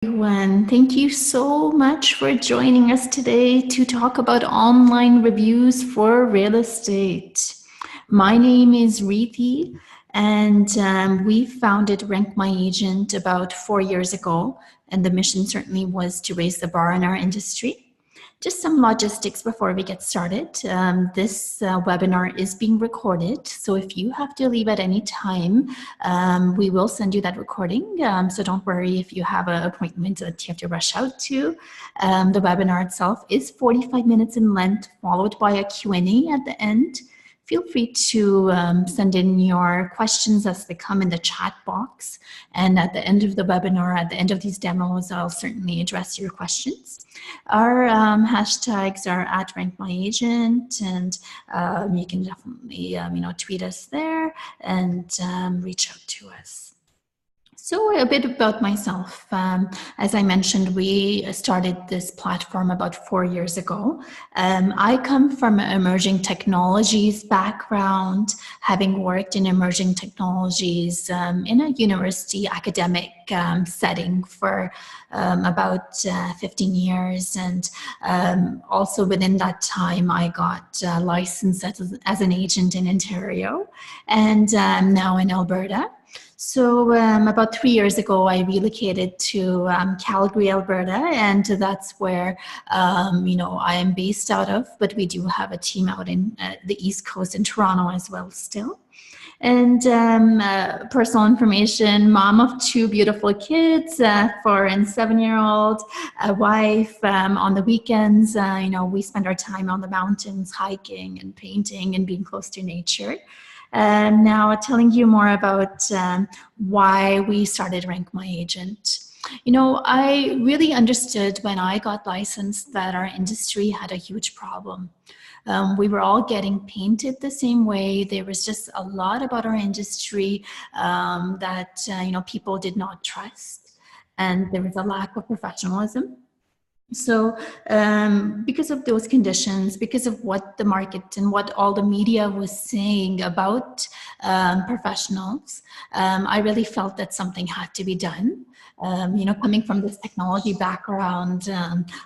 Everyone, thank you so much for joining us today to talk about online reviews for real estate. My name is Riti, and we founded RankMyAgent about 4 years ago, and the mission certainly was to raise the bar in our industry. Just some logistics before we get started. This webinar is being recorded, so if you have to leave at any time, we will send you that recording. So don't worry if you have an appointment that you have to rush out to. The webinar itself is 45 minutes in length, followed by a Q&A at the end. Feel free to send in your questions as they come in the chat box. And at the end of the webinar, at the end of these demos, I'll certainly address your questions. Our hashtags are at RankMyAgent, and you can definitely tweet us there and reach out to us. So a bit about myself. As I mentioned, we started this platform about 4 years ago. I come from an emerging technologies background, having worked in emerging technologies in a university academic setting for about 15 years. And also within that time, I got licensed as an agent in Ontario and now in Alberta. So about 3 years ago, I relocated to Calgary, Alberta, and that's where, I am based out of, but we do have a team out in the East Coast in Toronto as well still. And personal information, mom of 2 beautiful kids, 4 and 7-year-old, a wife. On the weekends, we spend our time on the mountains, hiking and painting and being close to nature. Now telling you more about why we started RankMyAgent. I really understood when I got licensed that our industry had a huge problem. We were all getting painted the same way. There was just a lot about our industry that people did not trust, and there was a lack of professionalism. So because of those conditions, because of what the market and what all the media was saying about professionals, I really felt that something had to be done. Coming from this technology background,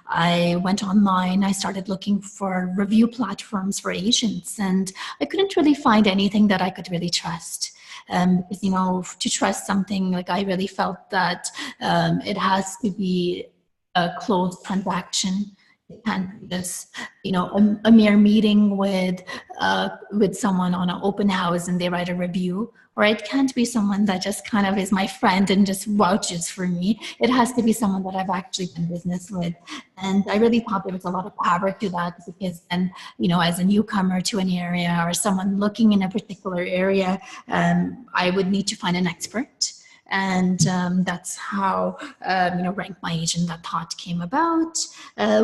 I went online, I started looking for review platforms for agents, and I couldn't really find anything that I could really trust. Because, to trust something, like I really felt that it has to be a closed transaction. It can't be just, a mere meeting with someone on an open house and they write a review. Or it can't be someone that just kind of is my friend and just vouches for me. It has to be someone that I've actually done business with. And I really thought there was a lot of power to that, because then, as a newcomer to an area or someone looking in a particular area, I would need to find an expert. And that's how, RankMyAgent, that thought came about.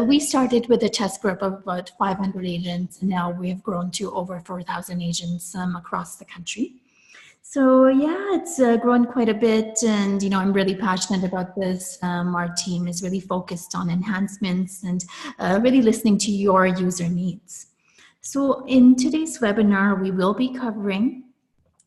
We started with a test group of about 500 agents, and now we've grown to over 4,000 agents across the country. So yeah, it's grown quite a bit, and I'm really passionate about this. Our team is really focused on enhancements and really listening to your user needs. So in today's webinar, we will be covering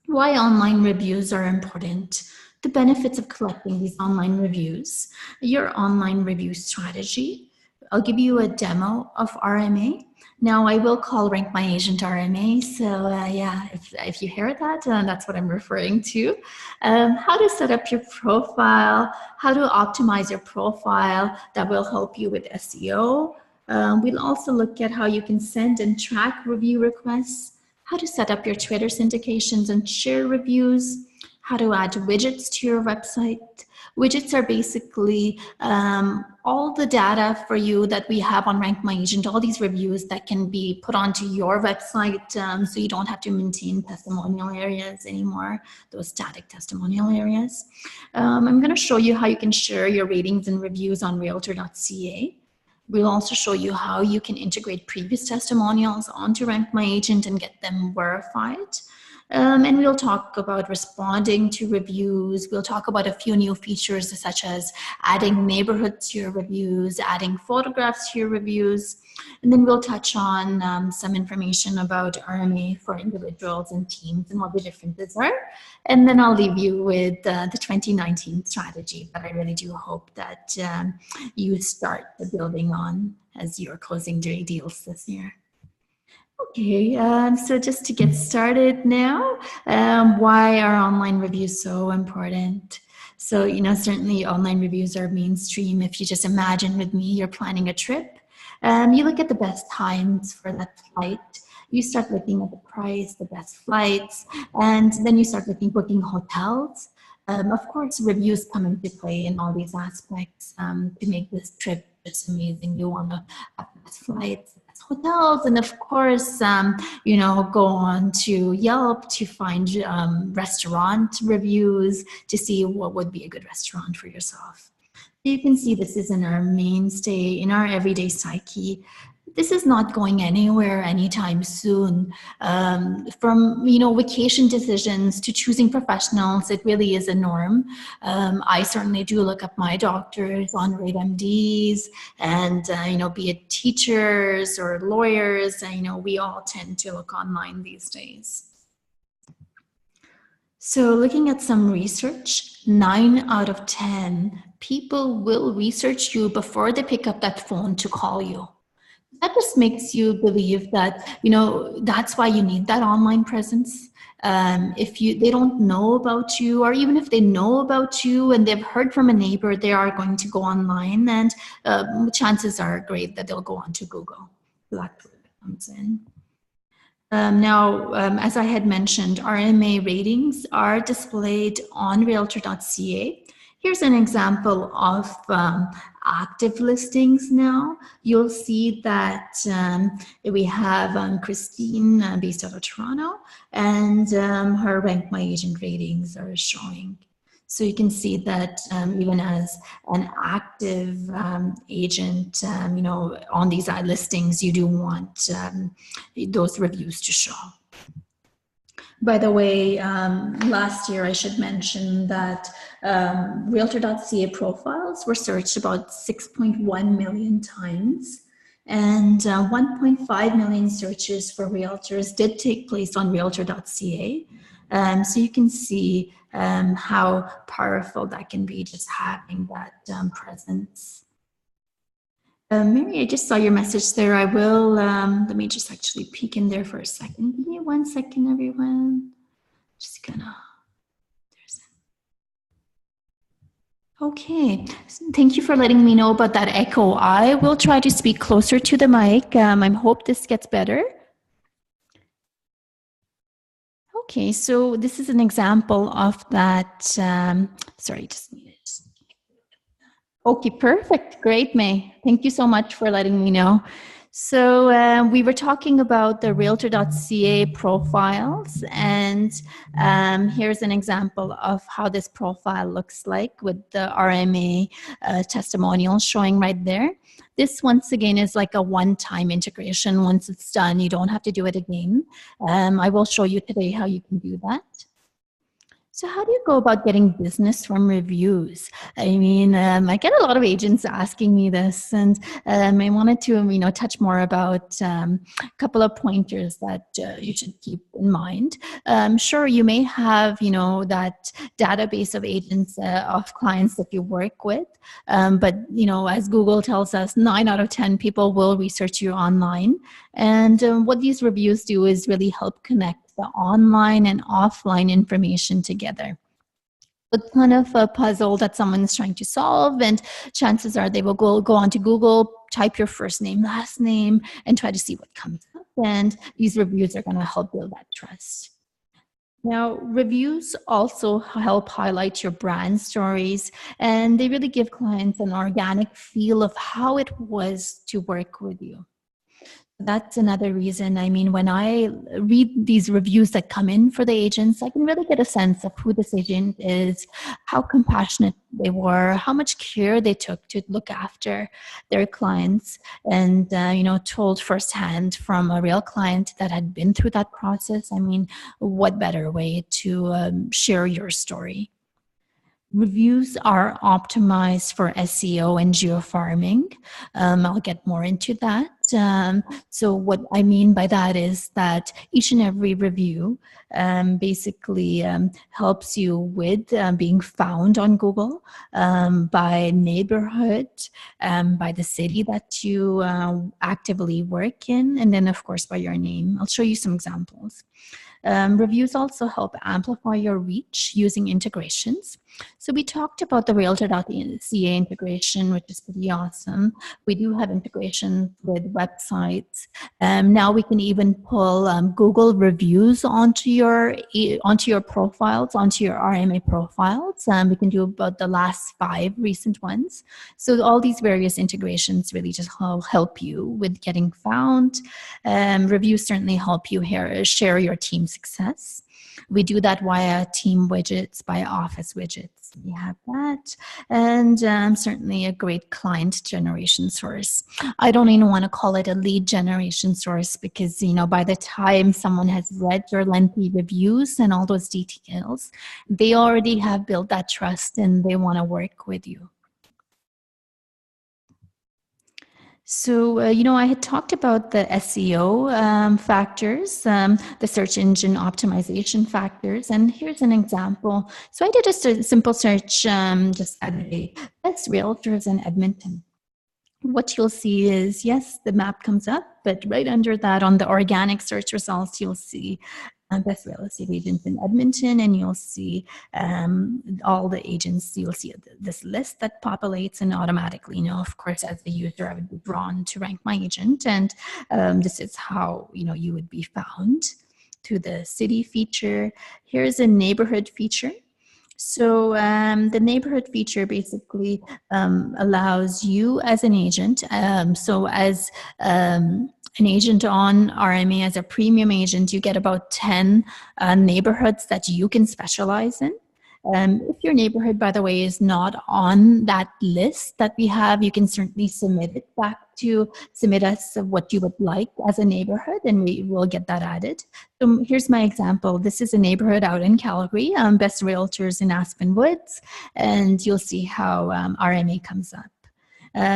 why online reviews are important, the benefits of collecting these online reviews, your online review strategy. I'll give you a demo of RMA. Now I will call RankMyAgent RMA, so yeah, if you hear that, that's what I'm referring to. How to set up your profile, how to optimize your profile, that will help you with SEO. We'll also look at how you can send and track review requests, how to set up your Twitter syndications and share reviews, how to add widgets to your website. Widgets are basically all the data for you that we have on RankMyAgent, all these reviews that can be put onto your website, so you don't have to maintain testimonial areas anymore, those static testimonial areas. I'm going to show you how you can share your ratings and reviews on REALTOR.ca. We'll also show you how you can integrate previous testimonials onto RankMyAgent and get them verified. And we'll talk about responding to reviews. We'll talk about a few new features such as adding neighborhoods to your reviews, adding photographs to your reviews. And then we'll touch on some information about RMA for individuals and teams and what the differences are. And then I'll leave you with the 2019 strategy, but I really do hope that you start building on as you're closing deals this year. Okay, so just to get started now, why are online reviews so important? So, certainly online reviews are mainstream. If you just imagine with me, you're planning a trip, you look at the best times for that flight. You start looking at the price, the best flights, and then you start booking hotels. Of course, reviews come into play in all these aspects to make this trip just amazing. You want to have the best flights, the best hotels, and of course, go on to Yelp to find restaurant reviews to see what would be a good restaurant for yourself. You can see this is in our mainstay, in our everyday psyche. This is not going anywhere anytime soon. From vacation decisions to choosing professionals, it really is a norm. I certainly do look up my doctors on RateMDs, and be it teachers or lawyers. We all tend to look online these days. So looking at some research, 9 out of 10 people will research you before they pick up that phone to call you. That just makes you believe that, that's why you need that online presence. If they don't know about you, or even if they know about you and they've heard from a neighbor, they are going to go online, and chances are great that they'll go on to Google. So that's where it comes in. Now, as I had mentioned, RMA ratings are displayed on Realtor.ca. Here's an example of active listings now. You'll see that we have Christine based out of Toronto, and her RankMyAgent ratings are showing. So you can see that even as an active agent, on these ad listings, you do want those reviews to show. By the way, last year I should mention that Realtor.ca profiles were searched about 6.1 million times, and 1.5 million searches for realtors did take place on Realtor.ca. So you can see how powerful that can be, just having that presence. Mary, I just saw your message there. I will, let me just actually peek in there for a second. Give me 1 second, everyone. Just gonna, okay. Thank you for letting me know about that echo. I will try to speak closer to the mic. I hope this gets better. Okay, so this is an example of that. Sorry, just need it. Okay, perfect. Great, May. Thank you so much for letting me know. So we were talking about the Realtor.ca profiles, and here's an example of how this profile looks like with the RMA testimonial showing right there. This, once again, is like a one-time integration. Once it's done, you don't have to do it again. I will show you today how you can do that. So how do you go about getting business from reviews? I mean, I get a lot of agents asking me this, and I wanted to, touch more about a couple of pointers that you should keep in mind. Sure, you may have, that database of agents, of clients that you work with, but, as Google tells us, 9 out of 10 people will research you online. And what these reviews do is really help connect the online and offline information together. It's kind of a puzzle that someone's trying to solve, and chances are they will go onto Google, type your first name, last name, and try to see what comes up. And these reviews are going to help build that trust. Now, reviews also help highlight your brand stories, and they really give clients an organic feel of how it was to work with you. That's another reason. I mean, when I read these reviews that come in for the agents, I can really get a sense of who this agent is, how compassionate they were, how much care they took to look after their clients, and told firsthand from a real client that had been through that process. I mean, what better way to share your story? Reviews are optimized for SEO and geofarming. I'll get more into that. So what I mean by that is that each and every review basically helps you with being found on Google by neighborhood, by the city that you actively work in, and then of course by your name. I'll show you some examples. Reviews also help amplify your reach using integrations. So we talked about the Realtor.ca integration, which is pretty awesome. We do have integration with websites. Now we can even pull Google reviews onto your profiles, onto your RMA profiles. We can do about the last 5 recent ones. So all these various integrations really just help you with getting found. Reviews certainly help you share your team success. We do that via team widgets, by office widgets. We have that. And certainly a great client generation source. I don't even want to call it a lead generation source because, by the time someone has read your lengthy reviews and all those details, they already have built that trust and they want to work with you. So, I had talked about the SEO factors, the search engine optimization factors, and here's an example. So I did a simple search just the other day, best realtors in Edmonton. What you'll see is, yes, the map comes up, but right under that on the organic search results, you'll see best real estate agents in Edmonton, and you'll see all the agents. You'll see this list that populates, and automatically, of course, as the user, I would be drawn to RankMyAgent, and this is how you would be found. To the city feature, here's a neighborhood feature. So the neighborhood feature basically allows you as an agent, so as an agent on RMA, as a premium agent, you get about 10 neighborhoods that you can specialize in. If your neighborhood, by the way, is not on that list that we have, you can certainly submit us what you would like as a neighborhood, and we will get that added. So here's my example. This is a neighborhood out in Calgary, best realtors in Aspen Woods, and you'll see how RMA comes up.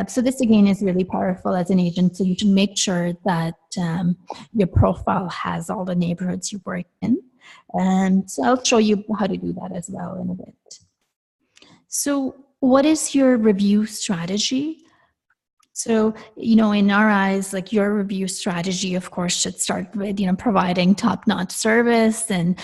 So this again is really powerful as an agent. So you should make sure that your profile has all the neighborhoods you work in. And so I'll show you how to do that as well in a bit. So what is your review strategy? So, in our eyes, like your review strategy, of course, should start with, providing top-notch service and,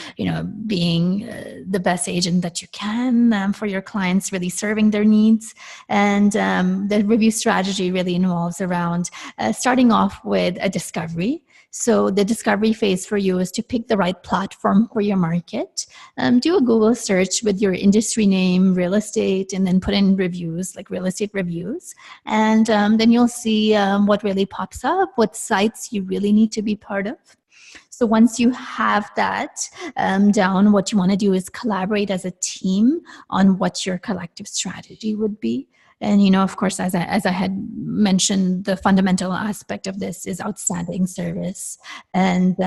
being the best agent that you can for your clients, really serving their needs. And the review strategy really involves around starting off with a discovery. So the discovery phase for you is to pick the right platform for your market. Do a Google search with your industry name, real estate, and then put in reviews, like real estate reviews. And then you'll see what really pops up, what sites you really need to be part of. So once you have that down, what you want to do is collaborate as a team on what your collective strategy would be. And, of course, as I had mentioned, the fundamental aspect of this is outstanding service. And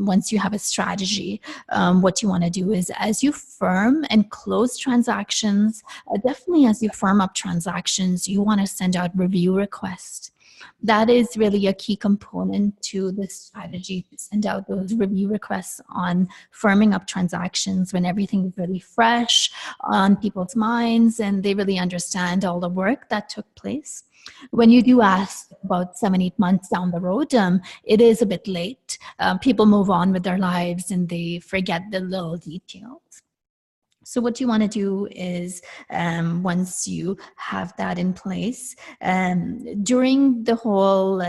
once you have a strategy, what you want to do is, as you firm and close transactions, definitely as you firm up transactions, you want to send out review requests. That is really a key component to this strategy, to send out those review requests on firming up transactions when everything is really fresh on people's minds and they really understand all the work that took place. When you do ask about 7-8 months down the road, it is a bit late. People move on with their lives and they forget the little details. So what you want to do is once you have that in place, during the whole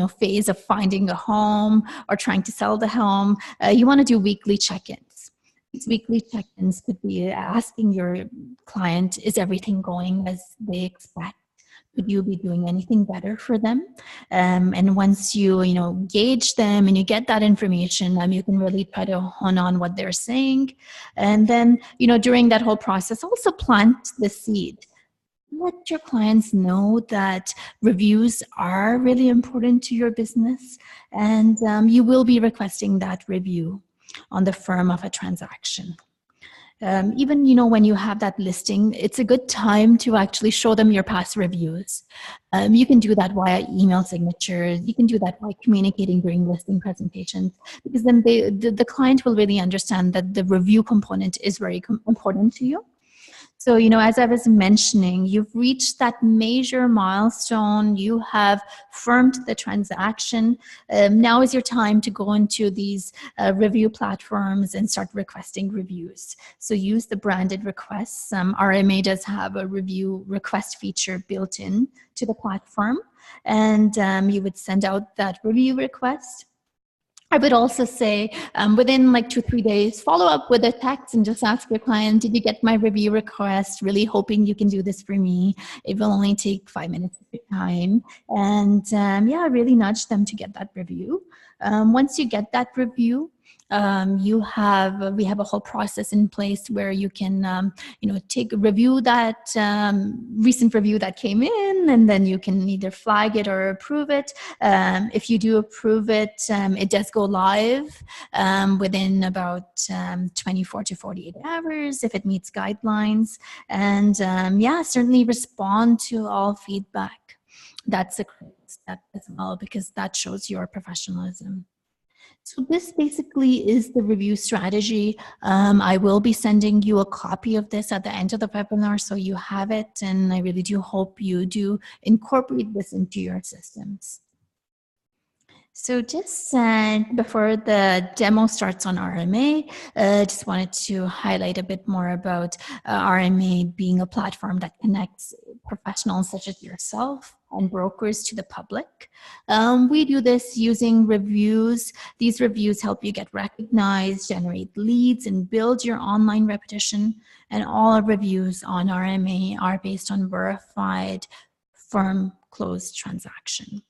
phase of finding a home or trying to sell the home, you want to do weekly check-ins. These weekly check-ins could be asking your client, is everything going as they expect? Could you be doing anything better for them? And once you gauge them and you get that information, you can really try to hone on what they're saying. And then, during that whole process, also plant the seed. Let your clients know that reviews are really important to your business, and you will be requesting that review on the firm of a transaction. Even when you have that listing, it's a good time to actually show them your past reviews. You can do that via email signatures. You can do that by communicating during listing presentations, because then the client will really understand that the review component is very important to you. So, as I was mentioning, you've reached that major milestone. You have firmed the transaction. Now is your time to go into these review platforms and start requesting reviews. So use the branded requests. RMA does have a review request feature built in to the platform. And you would send out that review request. I would also say within like 2-3 days, follow up with a text and just ask your client, did you get my review request? Really hoping you can do this for me. It will only take 5 minutes of your time. And yeah, really nudge them to get that review. Once you get that review, we have a whole process in place where you can take a review that recent review that came in, and then you can either flag it or approve it. If you do approve it, it does go live within about 24 to 48 hours if it meets guidelines. And yeah, certainly respond to all feedback. That's a critical step as well, because that shows your professionalism. So this basically is the review strategy. I will be sending you a copy of this at the end of the webinar, so you have it, and I really do hope you do incorporate this into your systems. So just before the demo starts on RMA, just wanted to highlight a bit more about RMA being a platform that connects professionals such as yourself and brokers to the public. We do this using reviews. These reviews help you get recognized, generate leads, and build your online reputation. And all reviews on RMA are based on verified, firm, closed transactions.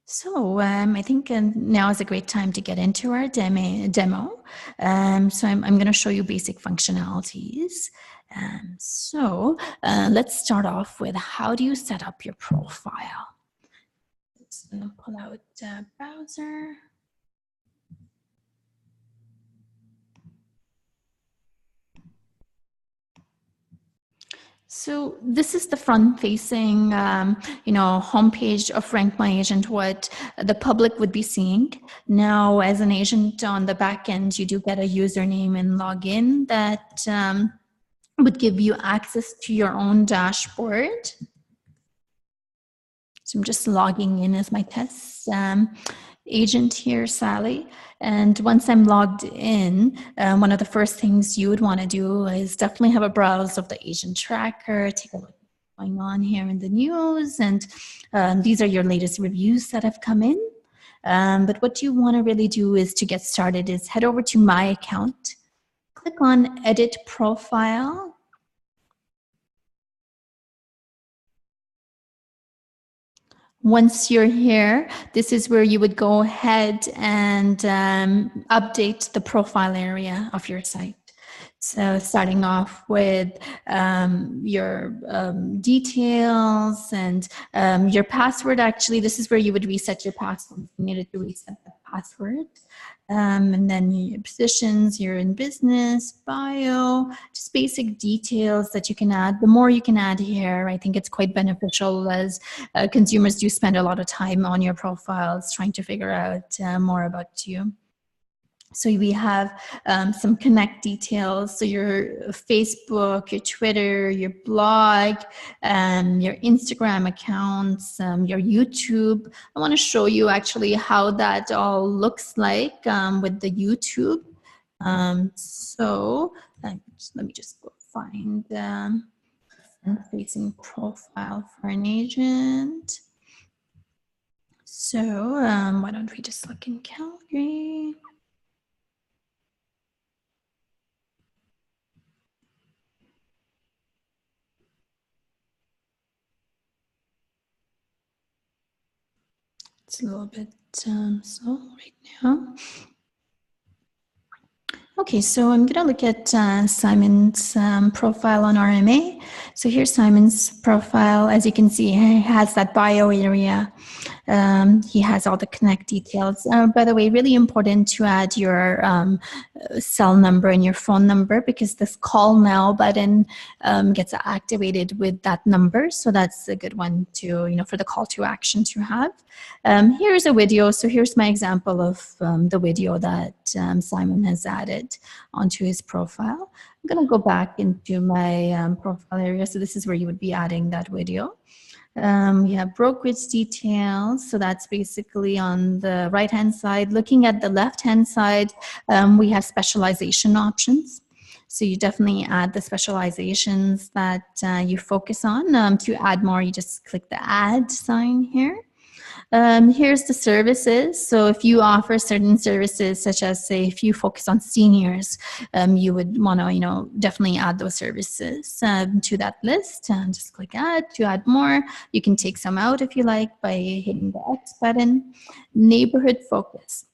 So I think now is a great time to get into our demo. So I'm going to show you basic functionalities. So let's start off with, how do you set up your profile? Just going to pull out the browser. So this is the front-facing, homepage of RankMyAgent, what the public would be seeing. Now, as an agent on the back end, you do get a username and login that would give you access to your own dashboard. So I'm just logging in as my test agent here, Sally. And once I'm logged in, one of the first things you would want to do is definitely have a browse of the agent tracker, take a look at what's going on here in the news. And these are your latest reviews that have come in. But what you want to really do is, to get started, is head over to My Account, click on Edit Profile. Once you're here, this is where you would go ahead and update the profile area of your site. So starting off with your details and your password. Actually, this is where you would reset your password. You needed to reset the password. And then your positions, you're in business, bio, just basic details that you can add. The more you can add here, I think it's quite beneficial, as consumers do spend a lot of time on your profiles trying to figure out more about you. So we have some connect details. So your Facebook, your Twitter, your blog, your Instagram accounts, your YouTube. I want to show you actually how that all looks like with the YouTube. So let me just go find facing profile for an agent. So why don't we just look in Calgary? It's a little bit slow right now. Okay, so I'm going to look at Simon's profile on RMA. So here's Simon's profile. As you can see, he has that bio area. He has all the connect details. By the way, really important to add your cell number and your phone number, because this call now button gets activated with that number. So that's a good one to, for the call to action to have. Here's a video. So here's my example of the video that Simon has added onto his profile. I'm going to go back into my profile area. So this is where you would be adding that video. We have brokerage details. So that's basically on the right-hand side. Looking at the left-hand side, we have specialization options. So you definitely add the specializations that you focus on. To add more, you just click the add sign here. Here's the services. So if you offer certain services, such as, say, if you focus on seniors, you would want to, definitely add those services to that list. Just click add to add more. You can take some out if you like by hitting the X button. Neighborhood focus.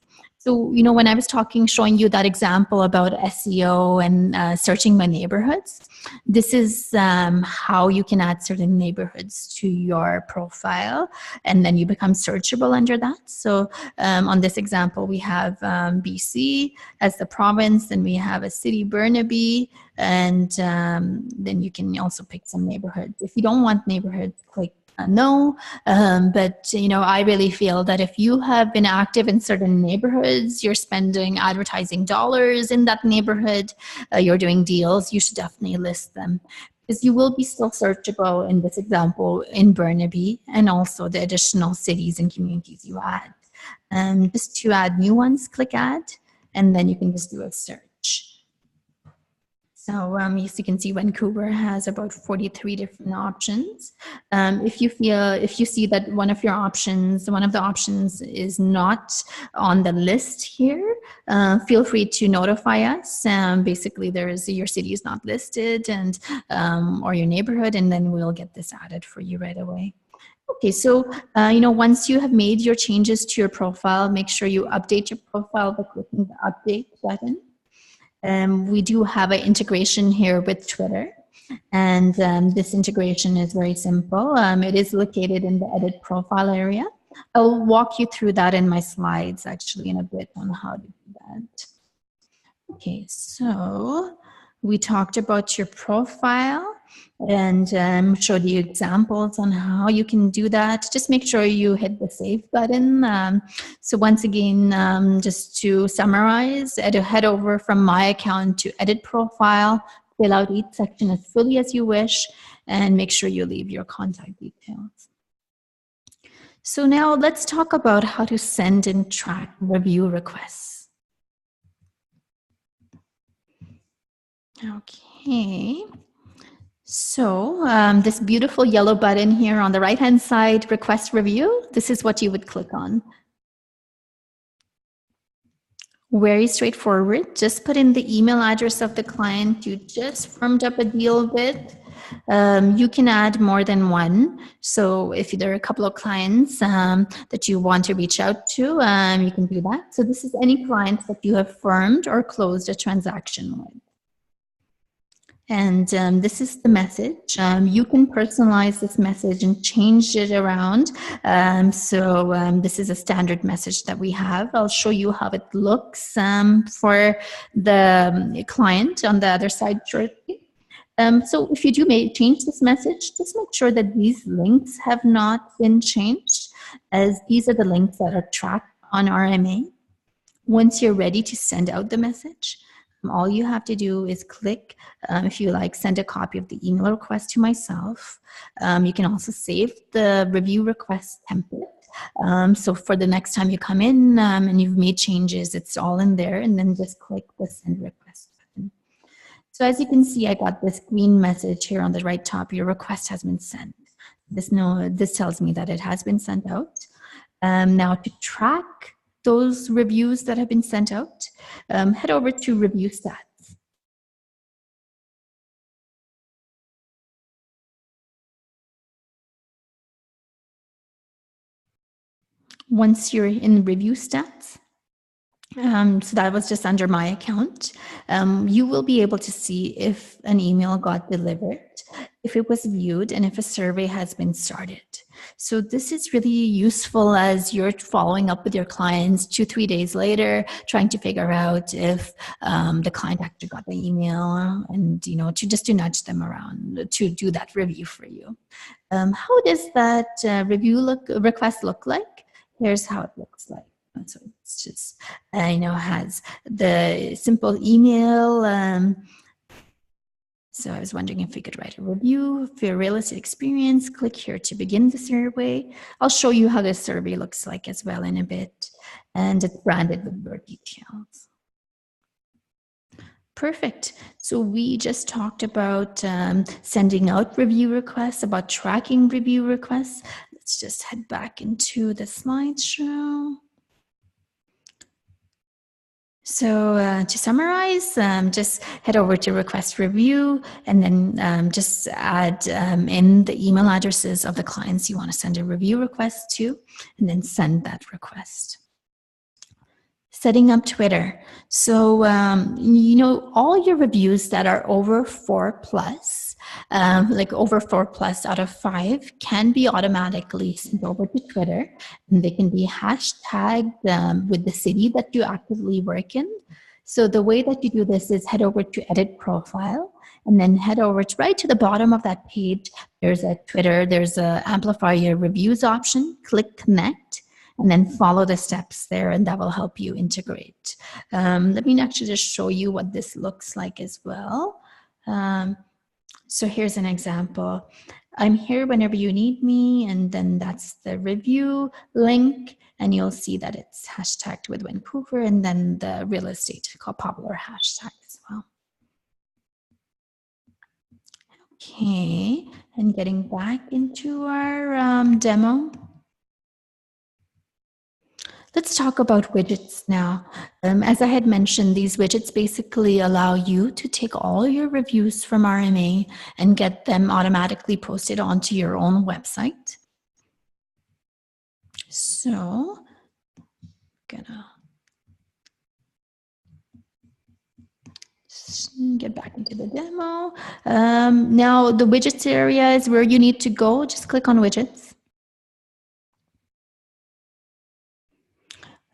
So, when I was showing you that example about SEO and searching by neighborhoods, this is how you can add certain neighborhoods to your profile, and then you become searchable under that. So on this example, we have BC as the province, then we have a city, Burnaby, and then you can also pick some neighborhoods. If you don't want neighborhoods, click no, but I really feel that if you have been active in certain neighborhoods, you're spending advertising dollars in that neighborhood, you're doing deals, you should definitely list them, because you will be still searchable in this example in Burnaby, and also the additional cities and communities you add. Just to add new ones, click add, and then you can just do a search. So as you can see, Vancouver has about 43 different options. If you see that one of the options is not on the list here, feel free to notify us. Basically, your city is not listed, and or your neighborhood, and then we'll get this added for you right away. Okay, so once you have made your changes to your profile, make sure you update your profile by clicking the update button. We do have an integration here with Twitter, and this integration is very simple. It is located in the edit profile area. I'll walk you through that in my slides actually in a bit on how to do that. Okay, so we talked about your profile and showed you examples on how you can do that. Just make sure you hit the save button. So once again, just to summarize, head over from my account to edit profile, fill out each section as fully as you wish, and make sure you leave your contact details. So now let's talk about how to send and track review requests. Okay, so this beautiful yellow button here on the right-hand side, request review, this is what you would click on. Very straightforward. Just put in the email address of the client you just firmed up a deal with. You can add more than one. So if there are a couple of clients that you want to reach out to, you can do that. So this is any client that you have firmed or closed a transaction with. And this is the message. You can personalize this message and change it around. This is a standard message that we have. I'll show you how it looks for the client on the other side shortly. So if you do change this message, just make sure that these links have not been changed, as these are the links that are tracked on RMA. Once you're ready to send out the message, all you have to do is click, if you like, send a copy of the email request to myself. You can also save the review request template. So for the next time you come in and you've made changes, it's all in there, and then just click the send request button. So as you can see, I got this green message here on the right top, your request has been sent. This tells me that it has been sent out. Now to track those reviews that have been sent out, head over to review stats. Once you're in review stats, so that was just under my account. You will be able to see if an email got delivered, if it was viewed, and if a survey has been started. So this is really useful as you're following up with your clients 2-3 days later, trying to figure out if the client actually got the email, and to nudge them around to do that review for you. How does that request look like? Here's how it looks like. So it's just, has the simple email. So I was wondering if we could write a review for your real estate experience. Click here to begin the survey. I'll show you how this survey looks like as well in a bit. And it's branded with your details. Perfect. So we just talked about sending out review requests, about tracking review requests. Let's just head back into the slideshow. So to summarize, just head over to request review and then just add in the email addresses of the clients you want to send a review request to, and then send that request. Setting up Twitter. So, all your reviews that are over 4+, like over 4+ out of 5, can be automatically sent over to Twitter, and they can be hashtagged with the city that you actively work in. So the way that you do this is head over to Edit Profile, and then head over to right to the bottom of that page. There's a Twitter, there's a Amplify Your Reviews option, click Connect, and then follow the steps there, and that will help you integrate. Let me actually just show you what this looks like as well. So here's an example. I'm here whenever you need me, and then that's the review link, and you'll see that it's hashtagged with Vancouver, and then the real estate popular hashtag as well. Okay, and getting back into our demo. Let's talk about widgets now. As I had mentioned, these widgets basically allow you to take all your reviews from RMA and get them automatically posted onto your own website. So, gonna get back into the demo. Now, the widgets area is where you need to go. Just click on widgets.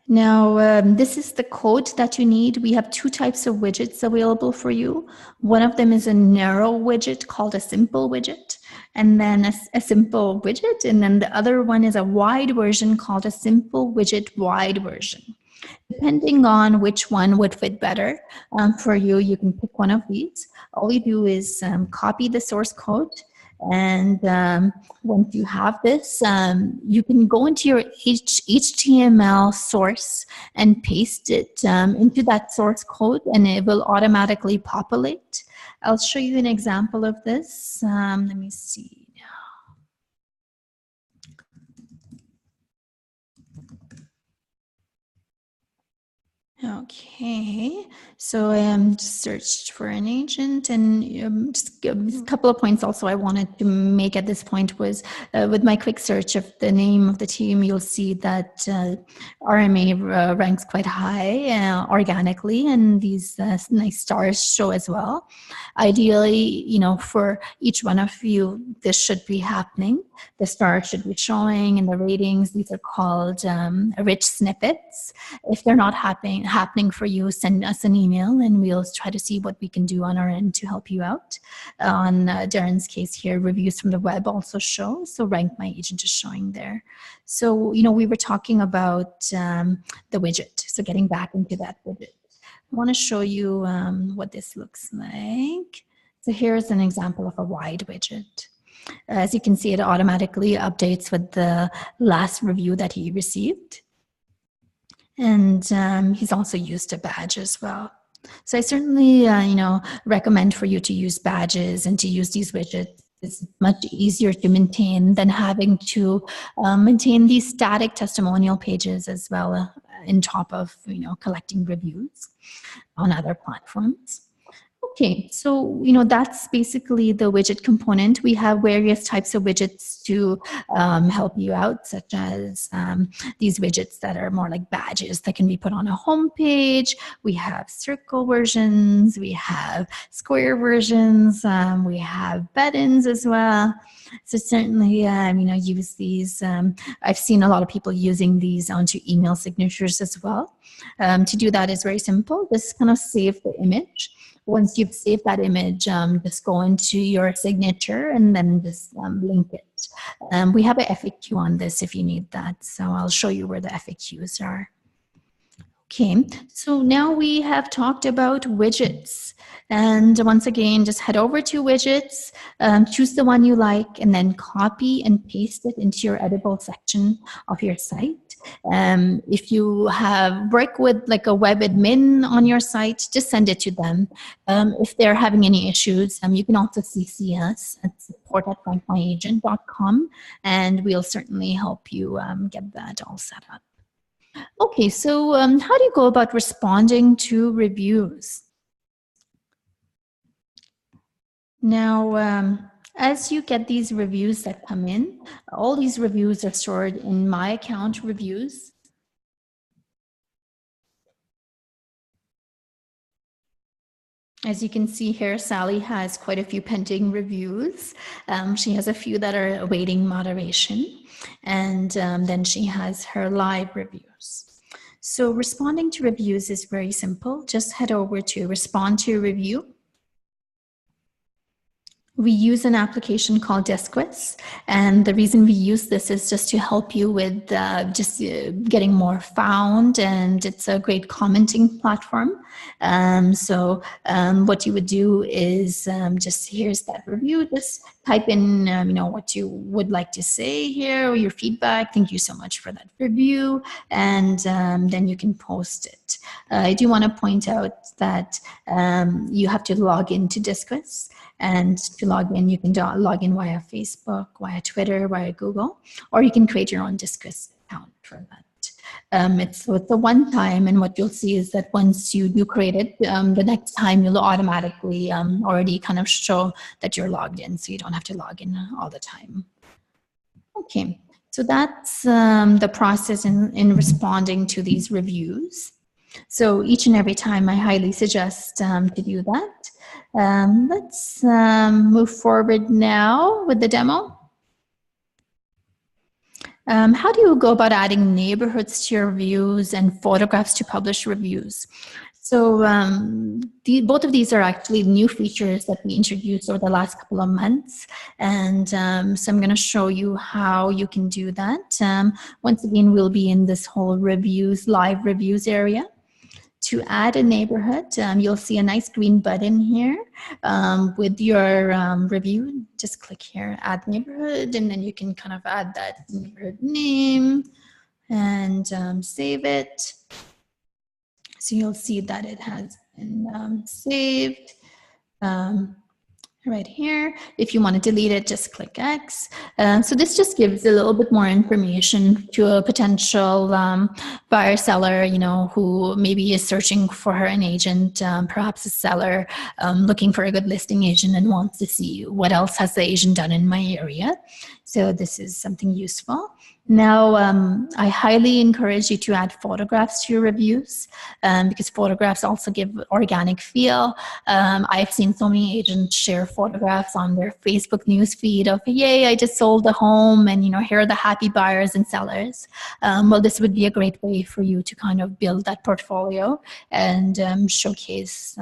Now, this is the code that you need. We have 2 types of widgets available for you. One of them is a narrow widget called a simple widget, and then a simple widget. And then the other one is a wide version called a simple widget wide version. Depending on which one would fit better for you, you can pick one of these. All you do is copy the source code. And once you have this, you can go into your HTML source and paste it into that source code, and it will automatically populate. I'll show you an example of this. Let me see. Okay, so I just searched for an agent, and just a couple of points also I wanted to make at this point was with my quick search of the name of the team, you'll see that RMA ranks quite high organically, and these nice stars show as well. Ideally, for each one of you, this should be happening. The stars should be showing, and the ratings, these are called rich snippets. If they're not happening for you, send us an email, and we'll try to see what we can do on our end to help you out. On Darren's case here, reviews from the web also show, so RankMyAgent is showing there. So, we were talking about the widget, so getting back into that widget. I want to show you what this looks like. So here's an example of a wide widget. As you can see, it automatically updates with the last review that he received. And he's also used a badge as well. So I certainly, recommend for you to use badges and to use these widgets. It's much easier to maintain than having to maintain these static testimonial pages as well in top of, collecting reviews on other platforms. Okay, so that's basically the widget component. We have various types of widgets to help you out, such as these widgets that are more like badges that can be put on a home page. We have circle versions, we have square versions, we have buttons as well. So certainly, use these. I've seen a lot of people using these onto email signatures as well. To do that is very simple. Just kind of save the image. Once you've saved that image, just go into your signature and then just link it. We have an FAQ on this if you need that. So I'll show you where the FAQs are. Okay, so now we have talked about widgets. And once again, just head over to widgets, choose the one you like, and then copy and paste it into your editable section of your site. If you work with like a web admin on your site, just send it to them. If they're having any issues, you can also CC us at support@RankMyAgent.com, and we'll certainly help you get that all set up. Okay, so how do you go about responding to reviews? Now, as you get these reviews that come in, all these reviews are stored in My Account Reviews. As you can see here, Sally has quite a few pending reviews. She has a few that are awaiting moderation, and then she has her live reviews. So responding to reviews is very simple. Just head over to Respond to Review. We use an application called Disquest, and the reason we use this is just to help you with getting more found, and it's a great commenting platform. What you would do is just here's that review, just type in what you would like to say here or your feedback. Thank you so much for that review, and then you can post it. I do want to point out that you have to log into Disquest. And to log in, you can log in via Facebook, via Twitter, via Google, or you can create your own Disquest account for that. It's a one-time, and what you'll see is that once you do create it, the next time you'll automatically already kind of show that you're logged in, so you don't have to log in all the time. Okay, so that's the process in responding to these reviews. So each and every time, I highly suggest to do that. Let's move forward now with the demo. How do you go about adding neighborhoods to your reviews and photographs to publish reviews? So both of these are actually new features that we introduced over the last couple of months. And so I'm going to show you how you can do that. Once again, we'll be in this whole live reviews area. To add a neighborhood, you'll see a nice green button here with your review. Just click here, add neighborhood, and then you can kind of add that neighborhood name and save it. So you'll see that it has been saved. Right here. If you want to delete it, just click X. So this just gives a little bit more information to a potential buyer seller, who maybe is searching for an agent, perhaps a seller looking for a good listing agent and wants to see what else has the agent done in my area. So this is something useful. Now, I highly encourage you to add photographs to your reviews because photographs also give organic feel. I've seen so many agents share photographs on their Facebook newsfeed of, yay, I just sold a home, and here are the happy buyers and sellers. Well, this would be a great way for you to kind of build that portfolio and showcase,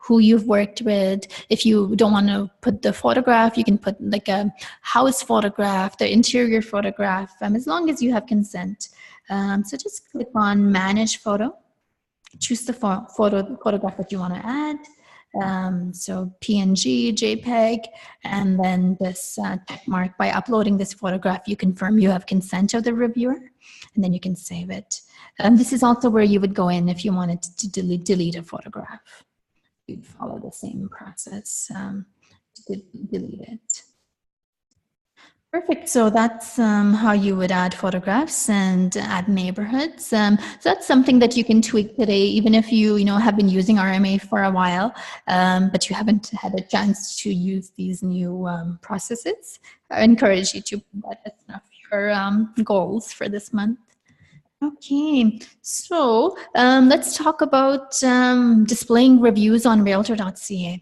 who you've worked with. If you don't want to put the photograph, you can put like a house photograph, the interior photograph, as long as you have consent. So just click on Manage Photo, choose the photograph that you want to add. So PNG, JPEG, and then this check mark. By uploading this photograph, you confirm you have consent of the reviewer, and then you can save it. This is also where you would go in if you wanted to delete a photograph. You'd follow the same process to delete it. Perfect. So that's how you would add photographs and add neighborhoods. So that's something that you can tweak today, even if you have been using RMA for a while, but you haven't had a chance to use these new processes. I encourage you to put that as one of your goals for this month. Okay, so let's talk about displaying reviews on Realtor.ca.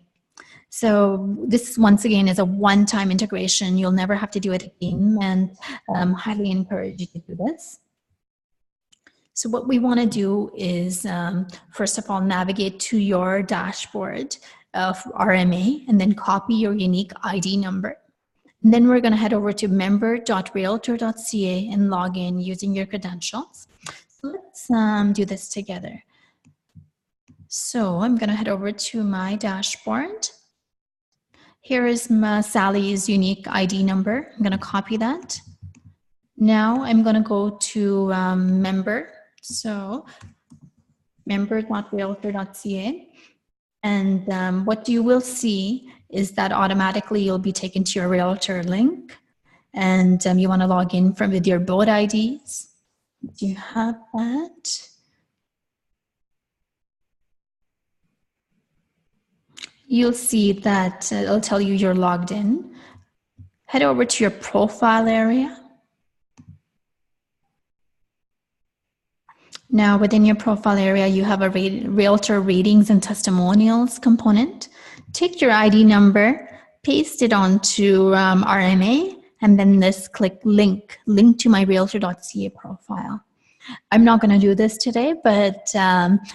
So this, once again, is a one-time integration. You'll never have to do it again, and highly encourage you to do this. So what we want to do is, first of all, navigate to your dashboard of RMA and then copy your unique ID number. And then we're going to head over to member.realtor.ca and log in using your credentials. So let's do this together. So I'm going to head over to my dashboard. Here is Sally's unique ID number. I'm going to copy that. Now I'm going to go to member. So member.realtor.ca. And what you will see is that automatically you'll be taken to your Realtor link. And you want to log in with your both IDs. Do you have that? You'll see that it'll tell you you're logged in. Head over to your profile area. Now within your profile area, you have a Realtor ratings and testimonials component. Take your ID number, paste it onto RMA, and then click link to my Realtor.ca profile. I'm not going to do this today, but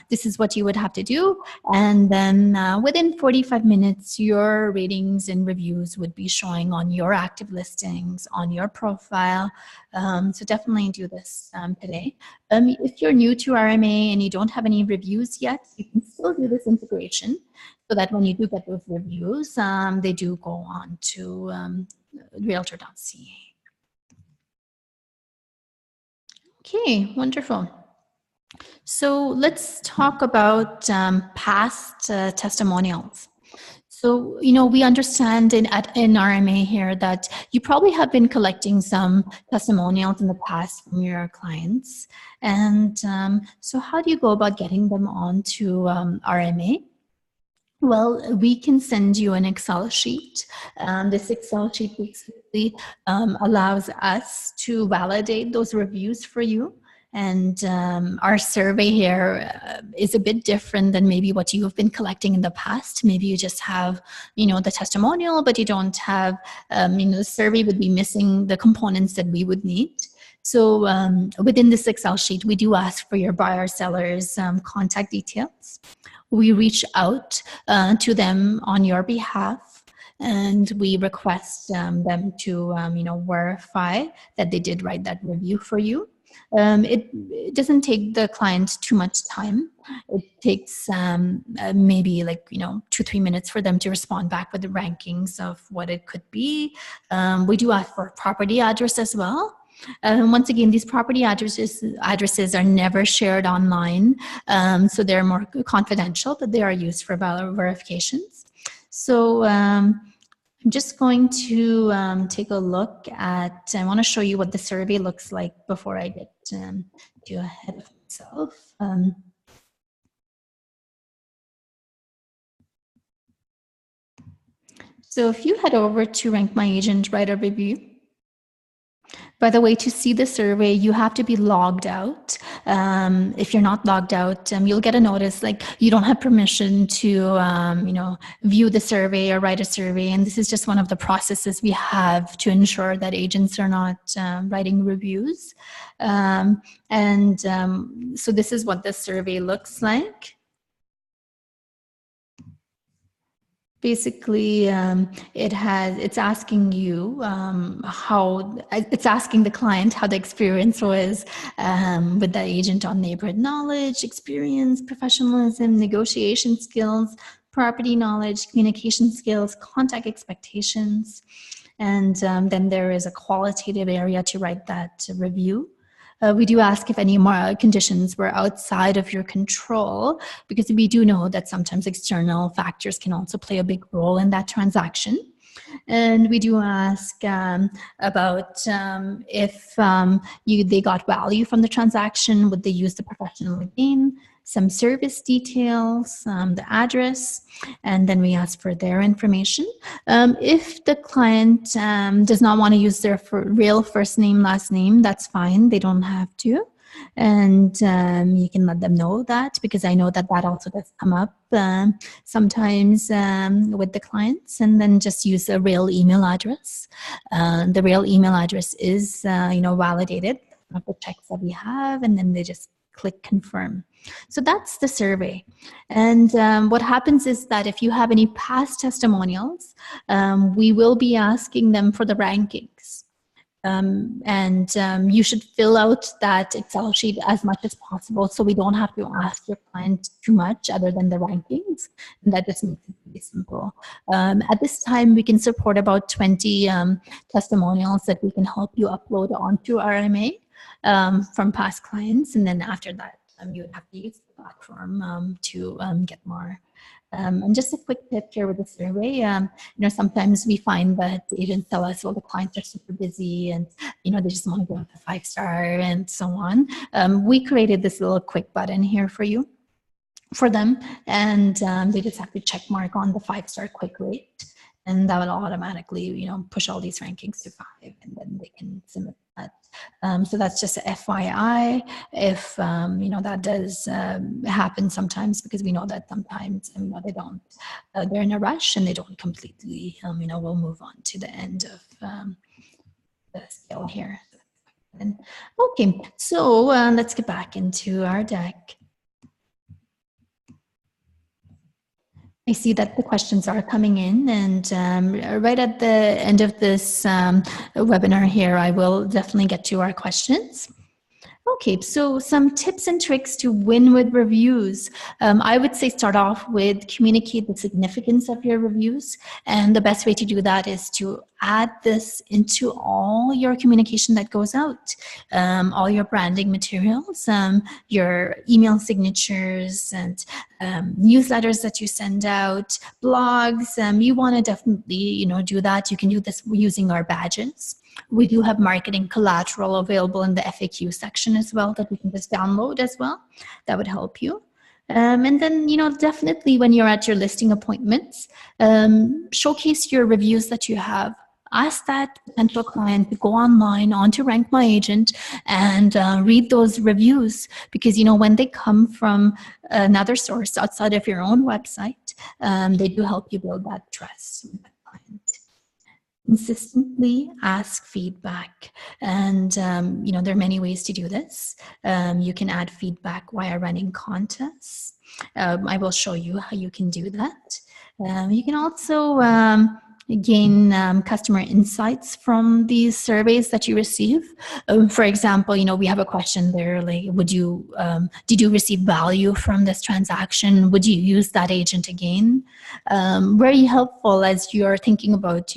this is what you would have to do. And then within 45 minutes, your ratings and reviews would be showing on your active listings, on your profile. So definitely do this today. If you're new to RMA and you don't have any reviews yet, you can still do this integration so that when you do get those reviews, they do go on to Realtor.ca. Okay, wonderful. So let's talk about past testimonials. So, we understand in RMA here that you probably have been collecting some testimonials in the past from your clients. And so how do you go about getting them onto RMA? Well, we can send you an Excel sheet. This Excel sheet basically allows us to validate those reviews for you. And our survey here is a bit different than maybe what you have been collecting in the past. Maybe you just have, the testimonial, but you don't have, the survey would be missing the components that we would need. So within this Excel sheet, we do ask for your buyer sellers contact details. We reach out to them on your behalf, and we request them to, verify that they did write that review for you. It doesn't take the client too much time. It takes maybe 2-3 minutes for them to respond back with the rankings of what it could be. We do ask for property address as well. Once again, these property addresses are never shared online, so they're more confidential, but they are used for verifications. So I'm just going to take a look at, I want to show you what the survey looks like before I get too ahead of myself. So if you head over to RankMyAgent, write a review. By the way, to see the survey, you have to be logged out. If you're not logged out, you'll get a notice like you don't have permission to, view the survey or write a survey. And this is just one of the processes we have to ensure that agents are not writing reviews. So this is what the survey looks like. Basically, it's asking you it's asking the client how the experience was with the agent on neighborhood knowledge, experience, professionalism, negotiation skills, property knowledge, communication skills, contact expectations. And then there is a qualitative area to write that review. We do ask if any more conditions were outside of your control, because we do know that sometimes external factors can also play a big role in that transaction. And we do ask about if they got value from the transaction, would they use the professional again, some service details, the address, and then we ask for their information. If the client does not want to use their real first name, last name, that's fine. They don't have to. And you can let them know that, because I know that that also does come up sometimes with the clients. And then just use a real email address. The real email address is validated of the checks that we have, and then they just click confirm. So that's the survey. And what happens is that if you have any past testimonials, we will be asking them for the rankings. You should fill out that Excel sheet as much as possible, so we don't have to ask your client too much other than the rankings. And that just makes it pretty simple. At this time, we can support about 20 testimonials that we can help you upload onto RMA from past clients. And then after that, you would have to use the platform to get more. And just a quick tip here with the survey, sometimes we find that agents tell us, well, the clients are super busy and, they just want to go with a 5-star and so on. We created this little quick button here for them, and they just have to check mark on the 5-star quick rate, and that will automatically, push all these rankings to 5, and then they can submit that. So that's just a FYI if, that does happen sometimes, because we know that sometimes, they don't, they're in a rush and they don't completely, we'll move on to the end of the scale here. Okay, so let's get back into our deck. I see that the questions are coming in, and right at the end of this webinar here, I will definitely get to our questions. Okay, so some tips and tricks to win with reviews. I would say start off with communicate the significance of your reviews. And the best way to do that is to add this into all your communication that goes out, all your branding materials, your email signatures and newsletters that you send out, blogs. You want to definitely, do that. You can do this using our badges. We do have marketing collateral available in the FAQ section as well that you can just download as well. That would help you. And then, definitely when you're at your listing appointments, showcase your reviews that you have. Ask that potential client to go online onto RankMyAgent and read those reviews, because, when they come from another source outside of your own website, they do help you build that trust with that client. Consistently ask feedback, and there are many ways to do this. You can add feedback via running contests. I will show you how you can do that. You can also gain customer insights from these surveys that you receive. For example, we have a question there like, did you receive value from this transaction? Would you use that agent again? Very helpful as you're thinking about,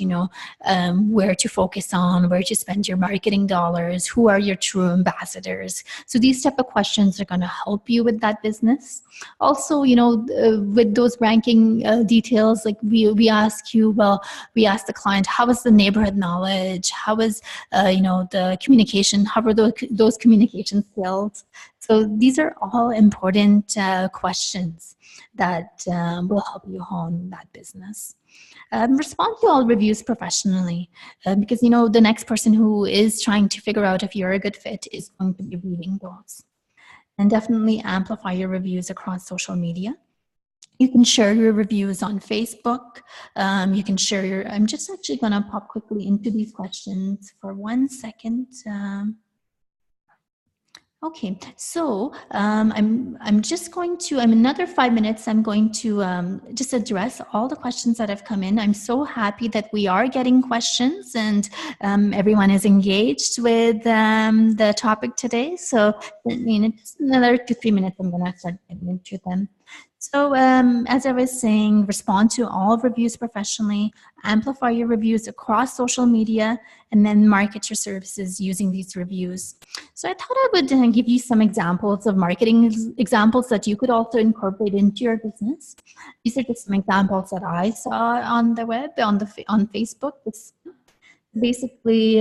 where to focus on, where to spend your marketing dollars, who are your true ambassadors. So these type of questions are going to help you with that business. Also, with those ranking details, like we ask you, we ask the client, how was the neighborhood knowledge? How was, the communication? How were those communication skills? So these are all important questions that will help you hone that business. Respond to all reviews professionally, because, the next person who is trying to figure out if you're a good fit is going to be reading those. And definitely amplify your reviews across social media. You can share your reviews on Facebook. You can share I'm just actually going to pop quickly into these questions for 1 second. Okay, so I'm just going to, another 5 minutes, I'm going to just address all the questions that have come in. I'm so happy that we are getting questions and everyone is engaged with the topic today. So, just another 2-3 minutes, I'm going to start getting into them. So as I was saying, respond to all reviews professionally, amplify your reviews across social media, and then market your services using these reviews. So I thought I would give you some examples of marketing examples that you could also incorporate into your business. These are just some examples that I saw on the web, on Facebook. Basically,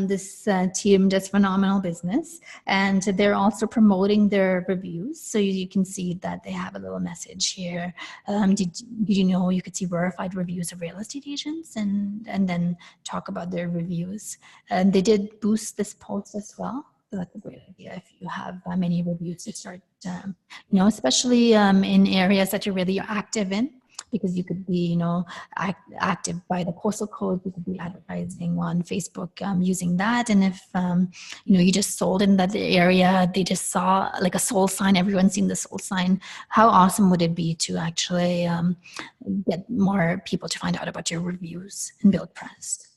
this team does phenomenal business, and they're also promoting their reviews. So you can see that they have a little message here. Did you know you could see verified reviews of real estate agents, and then talk about their reviews. And they did boost this post as well. So that's a great idea if you have many reviews to start, especially in areas that you're really active in, because you could be, active by the postal code. You could be advertising on Facebook using that. And if, you just sold in that area, they just saw like a sold sign, everyone's seen the sold sign. How awesome would it be to actually get more people to find out about your reviews and build trust?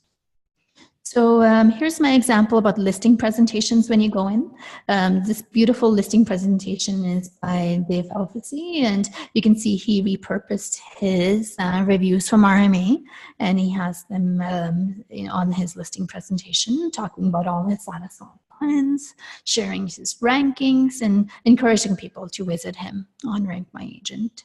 So here's my example about listing presentations when you go in. This beautiful listing presentation is by Dave Alfasi, and you can see he repurposed his reviews from RMA, and he has them on his listing presentation, talking about all his satisfied clients, sharing his rankings, and encouraging people to visit him on RankMyAgent.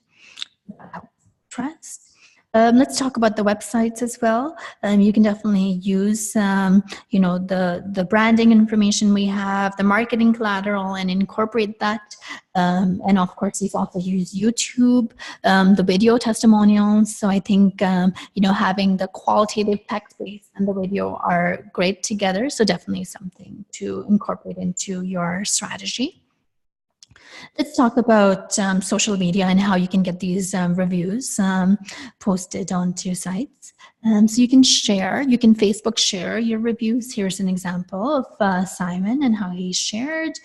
Trust. Let's talk about the websites as well. You can definitely use, the branding information we have, the marketing collateral, and incorporate that. And of course, we've also used YouTube, the video testimonials. So I think, having the qualitative text base and the video are great together. So definitely something to incorporate into your strategy. Let's talk about social media and how you can get these reviews posted onto sites. So you can Facebook share your reviews. Here's an example of Simon and how he shared.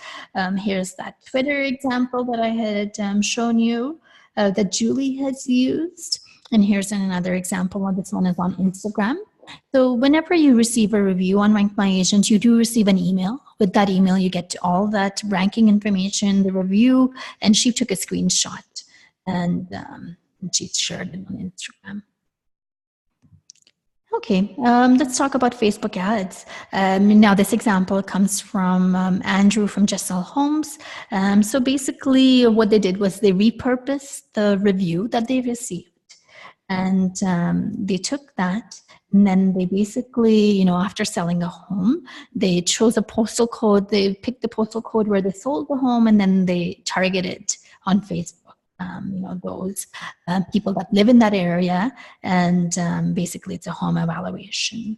Here's that Twitter example that I had shown you that Julie has used. And here's another example. This one is on Instagram. So whenever you receive a review on RankMyAgent, you do receive an email. With that email, you get all that ranking information, the review, and she took a screenshot and she shared it on Instagram. Okay, let's talk about Facebook ads. Now this example comes from Andrew from Just Sell Homes. So basically what they did was they repurposed the review that they received. And they took that, and then they basically, after selling a home, they chose a postal code. They picked the postal code where they sold the home, and then they targeted on Facebook, those people that live in that area. And basically, it's a home evaluation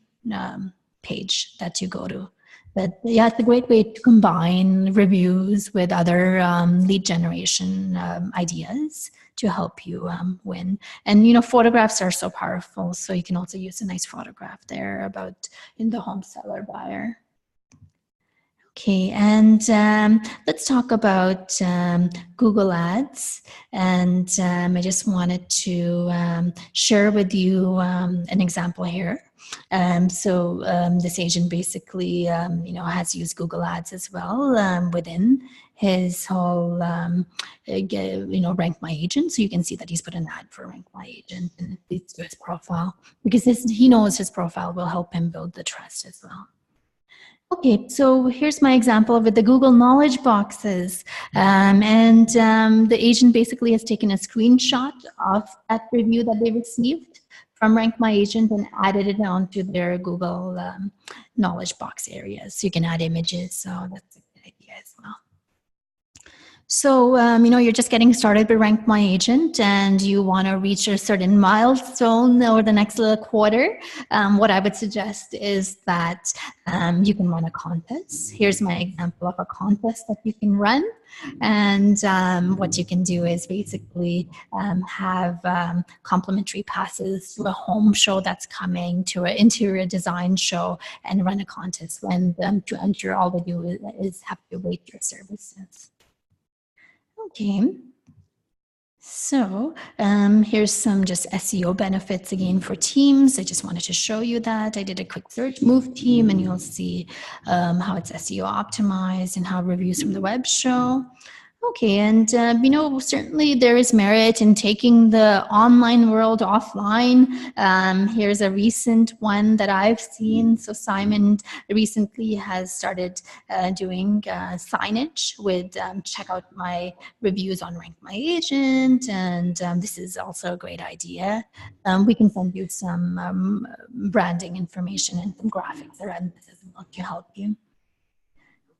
page that you go to. But yeah, it's a great way to combine reviews with other lead generation ideas to help you win. And photographs are so powerful, so you can also use a nice photograph there about in the home seller buyer. Okay, and let's talk about Google Ads. And I just wanted to share with you an example here. This agent basically, has used Google Ads as well within his whole, RankMyAgent. So you can see that he's put an ad for RankMyAgent, and it leads to his profile because he knows his profile will help him build the trust as well. Okay, so here's my example with the Google knowledge boxes. The agent basically has taken a screenshot of that review that they received from RankMyAgent and added it onto their Google knowledge box areas. So you can add images, so that's a good idea as well. So, you're just getting started with RankMyAgent and you want to reach a certain milestone over the next little quarter. What I would suggest is that you can run a contest. Here's my example of a contest that you can run. And what you can do is basically have complimentary passes to a home show that's coming, to an interior design show, and run a contest. When to enter, all they do is have to rate your services. Okay, so here's some just SEO benefits again for teams. I just wanted to show you that. I did a quick search, Move Team, and you'll see how it's SEO optimized and how reviews from the web show. Okay, and certainly there is merit in taking the online world offline. Here's a recent one that I've seen. So Simon recently has started doing signage with check out my reviews on RankMyAgent, and this is also a great idea. We can send you some branding information and some graphics around this as well to help you.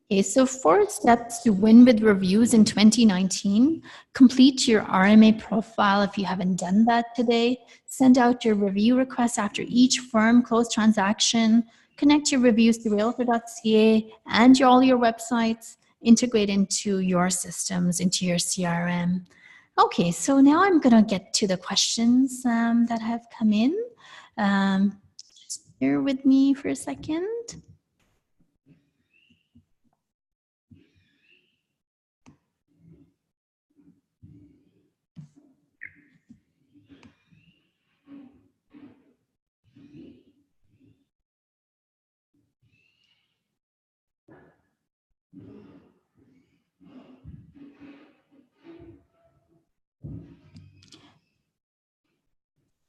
Okay, so 4 steps to win with reviews in 2019. Complete your RMA profile if you haven't done that today. Send out your review requests after each firm closed transaction. Connect your reviews to REALTOR.ca and all your websites. Integrate into your systems, into your CRM. Okay, so now I'm going to get to the questions that have come in. Just bear with me for a second.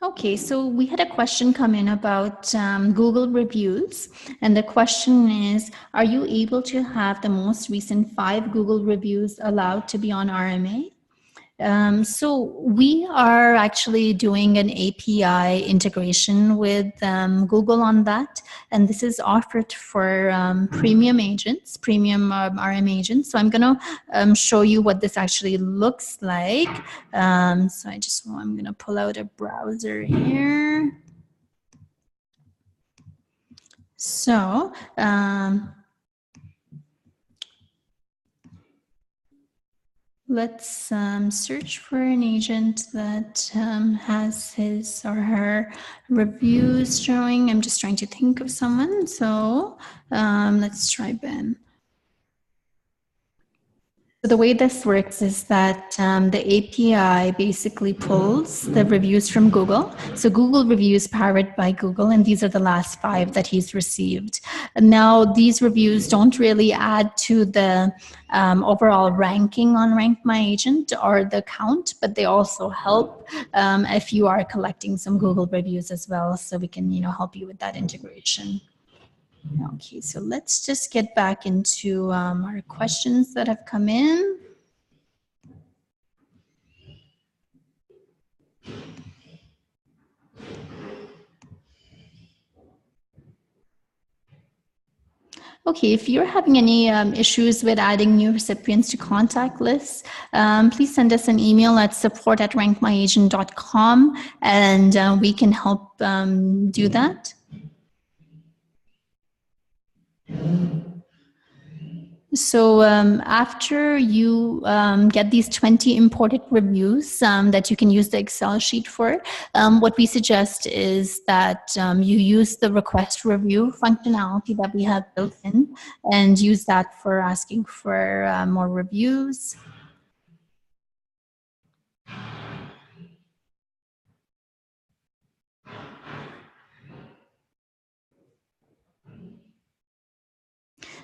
Okay, so we had a question come in about Google reviews, and the question is, are you able to have the most recent 5 Google reviews allowed to be on RMA? So we are actually doing an API integration with Google on that, and this is offered for premium agents, premium RM agents. So I'm going to show you what this actually looks like. So I'm going to pull out a browser here. So let's search for an agent that has his or her reviews showing. I'm just trying to think of someone. So let's try Ben. So the way this works is that the API basically pulls the reviews from Google. So Google reviews powered by Google, and these are the last 5 that he's received. And now these reviews don't really add to the overall ranking on RankMyAgent or the count, but they also help if you are collecting some Google reviews as well. So we can help you with that integration. Okay, so let's just get back into our questions that have come in. Okay, if you're having any issues with adding new recipients to contact lists, please send us an email at support@rankmyagent.com, and we can help do that. So after you get these 20 imported reviews that you can use the Excel sheet for, what we suggest is that you use the request review functionality that we have built in and use that for asking for more reviews.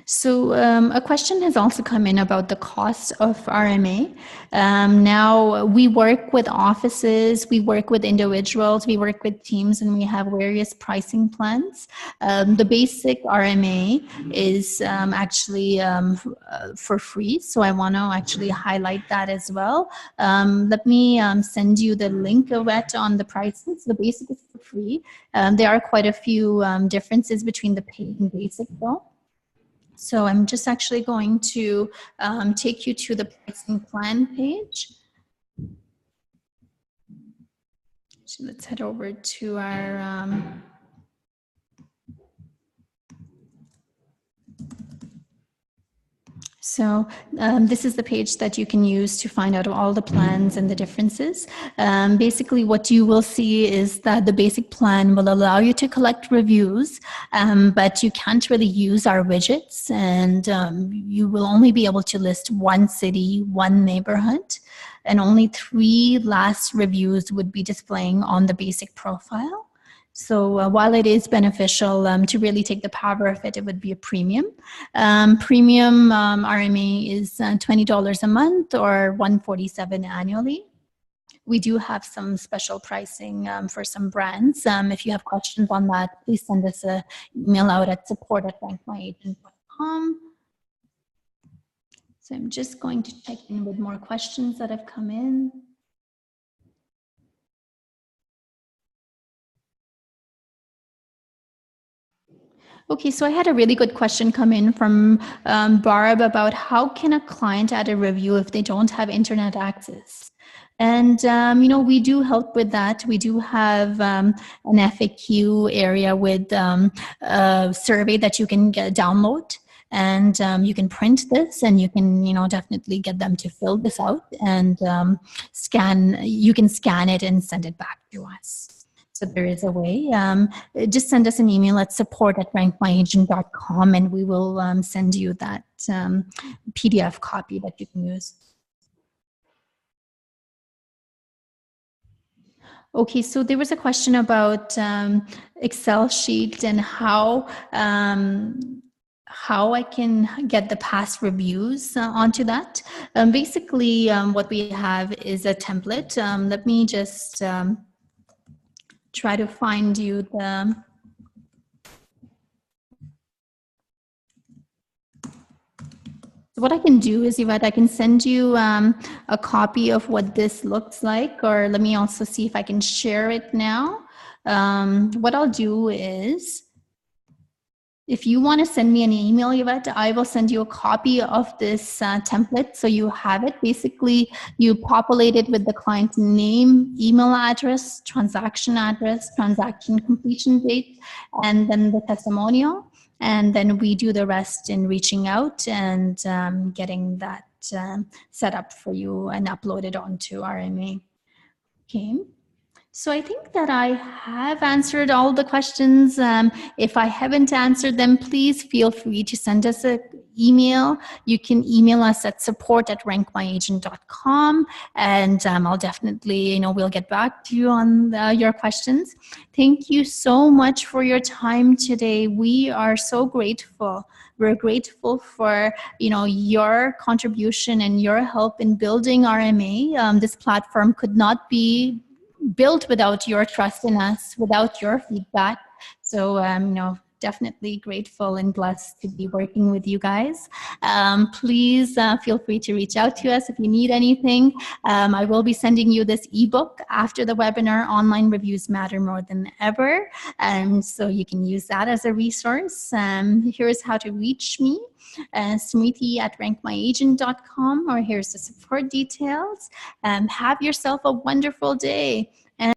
So a question has also come in about the cost of RMA. Now we work with offices, we work with individuals, we work with teams, and we have various pricing plans. The basic RMA is actually for free, so I want to actually highlight that as well. Let me send you the link of it on the prices. The basic is for free. There are quite a few differences between the paid and basic though. So I'm just actually going to take you to the pricing plan page. So let's head over to our So this is the page that you can use to find out all the plans and the differences. Basically, what you will see is that the basic plan will allow you to collect reviews, but you can't really use our widgets, and you will only be able to list 1 city, 1 neighborhood, and only 3 last reviews would be displaying on the basic profile. So while it is beneficial to really take the power of it, it would be a premium. Premium RMA is $20 a month or $147 annually. We do have some special pricing for some brands. If you have questions on that, please send us an email out at support@rankmyagent.com. So I'm just going to check in with more questions that have come in. Okay, so I had a really good question come in from Barb about how can a client add a review if they don't have internet access? And, you know, we do help with that. We do have an FAQ area with a survey that you can download. And you can print this and you can, you know, definitely get them to fill this out and you can scan it and send it back to us. So there is a way. Just send us an email at support@rankmyagent.com and we will send you that PDF copy that you can use. Okay, so there was a question about Excel sheet and how I can get the past reviews onto that. Basically, what we have is a template. Let me just try to find you the... So what I can do is, Yvette, I can send you a copy of what this looks like, or let me also see if I can share it now. What I'll do is, if you want to send me an email, Yvette, I will send you a copy of this template so you have it. Basically, you populate it with the client's name, email address, transaction completion date, and then the testimonial. And then we do the rest in reaching out and getting that set up for you and uploaded onto RMA. Okay. So I think that I have answered all the questions. If I haven't answered them, please feel free to send us an email. You can email us at support@rankmyagent.com, and I'll definitely, you know, we'll get back to you on your questions. Thank you so much for your time today. We are so grateful. We're grateful for, you know, your contribution and your help in building RMA. This platform could not be built without your trust in us, without your feedback. So, you know, definitely grateful and blessed to be working with you guys. Please feel free to reach out to us if you need anything. I will be sending you this ebook after the webinar, Online Reviews Matter More Than Ever. So you can use that as a resource. Here's how to reach me. Smriti@rankmyagent.com, or here's the support details. Have yourself a wonderful day.